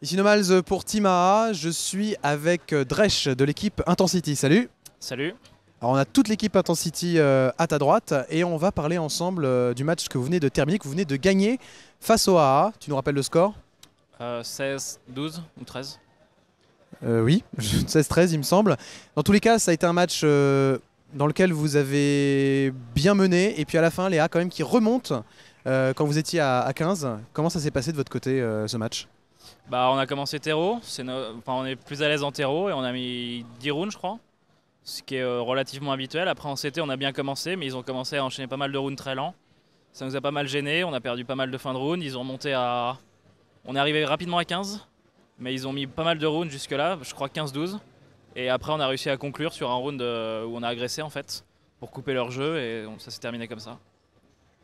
Ici Nomals pour Team AA, je suis avec Dresh de l'équipe Intensity. Salut. Salut. Alors on a toute l'équipe Intensity à ta droite et on va parler ensemble du match que vous venez de terminer, que vous venez de gagner face au AA. Tu nous rappelles le score? 16, 12 ou 13. Oui, 16-13 il me semble. Dans tous les cas, ça a été un match dans lequel vous avez bien mené et puis à la fin, Léa quand même qui remonte quand vous étiez à 15. Comment ça s'est passé de votre côté ce match? Bah, on a commencé terreau, on est plus à l'aise en terreau et on a mis 10 rounds je crois, ce qui est relativement habituel. Après en CT on a bien commencé mais ils ont commencé à enchaîner pas mal de rounds très lents. Ça nous a pas mal gêné, on a perdu pas mal de fin de round, ils ont monté à... On est arrivé rapidement à 15, mais ils ont mis pas mal de rounds jusque là, je crois 15-12. Et après on a réussi à conclure sur un round où on a agressé en fait, pour couper leur jeu et ça s'est terminé comme ça.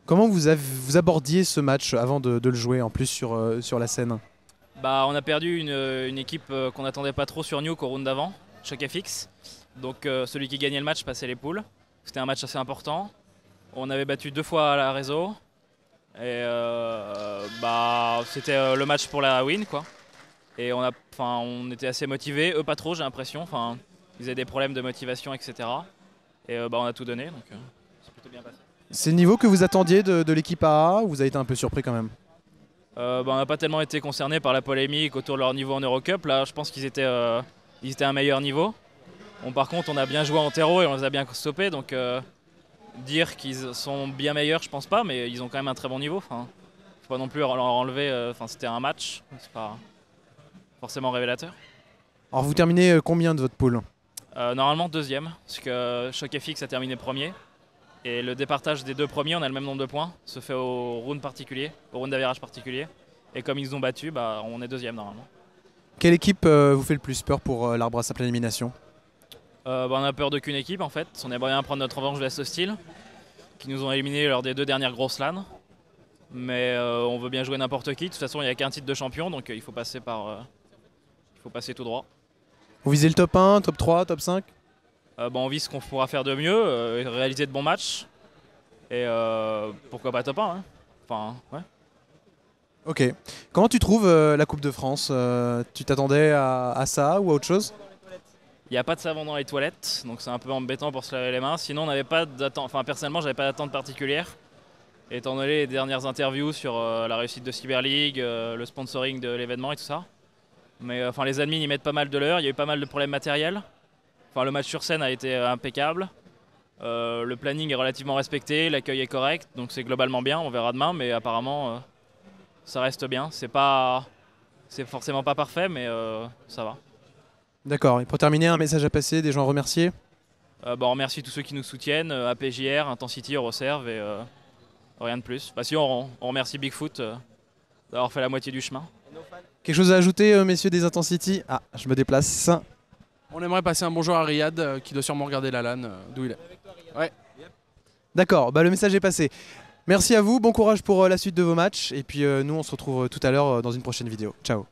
Comment vous abordiez ce match avant de le jouer en plus sur la scène? Bah, on a perdu une équipe qu'on n'attendait pas trop sur Nuke au round d'avant, Choc FX. Donc celui qui gagnait le match passait les poules. C'était un match assez important. On avait battu 2 fois à la réseau. Et bah, c'était le match pour la win quoi. Et on était assez motivés, eux pas trop j'ai l'impression. Ils avaient des problèmes de motivation etc. Et bah, on a tout donné donc c'est plutôt bien passé. C'est le niveau que vous attendiez de l'équipe AA ou vous avez été un peu surpris quand même? Bah, on n'a pas tellement été concernés par la polémique autour de leur niveau en Eurocup. Là, je pense qu'ils étaient à un meilleur niveau. Bon, par contre, on a bien joué en terreau et on les a bien stoppés. Donc, dire qu'ils sont bien meilleurs, je pense pas, mais ils ont quand même un très bon niveau. Faut pas non plus leur enlever. C'était un match, c'est pas forcément révélateur. Alors vous terminez combien de votre pool? Normalement, deuxième, parce que Choc FX a terminé premier. Et le départage des 2 premiers, on a le même nombre de points, se fait au round particulier, au round d'average particulier. Et comme ils nous ont battus, bah, on est deuxième normalement. Quelle équipe vous fait le plus peur pour l'arbre à simple élimination? Bah, on a peur d'aucune équipe en fait. On aimerait bien prendre notre revanche de l'Est hostile, qui nous ont éliminés lors des 2 dernières grosses LAN. Mais on veut bien jouer n'importe qui. De toute façon, il n'y a qu'un titre de champion, donc il faut passer tout droit. Vous visez le top 1, top 3, top 5? Bah, on vise ce qu'on pourra faire de mieux, réaliser de bons matchs. Et pourquoi pas top 1 hein. Ouais. Ok. Comment tu trouves la Coupe de France? Tu t'attendais à ça ou à autre chose? Il n'y a pas de savon dans les toilettes, donc c'est un peu embêtant pour se laver les mains. Sinon, on n'avait pas d'attente. Personnellement, j'avais pas d'attente particulière. Étant donné les dernières interviews sur la réussite de Cyber League, le sponsoring de l'événement et tout ça. Mais les admins y mettent pas mal de l'heure, il y a eu pas mal de problèmes matériels. Le match sur scène a été impeccable. Le planning est relativement respecté, l'accueil est correct, donc c'est globalement bien, on verra demain, mais apparemment ça reste bien. C'est forcément pas parfait, mais ça va. D'accord. Et pour terminer, un message à passer, des gens à remercier? On remercie tous ceux qui nous soutiennent, APJR, Intensity, Euroserve et rien de plus. Si on remercie Bigfoot d'avoir fait la moitié du chemin. Quelque chose à ajouter, messieurs des Intensity? Ah, je me déplace. On aimerait passer un bonjour à Riyad qui doit sûrement regarder la LAN d'où il est. Ouais. D'accord, le message est passé. Merci à vous, bon courage pour la suite de vos matchs. Et puis nous, on se retrouve tout à l'heure dans une prochaine vidéo. Ciao.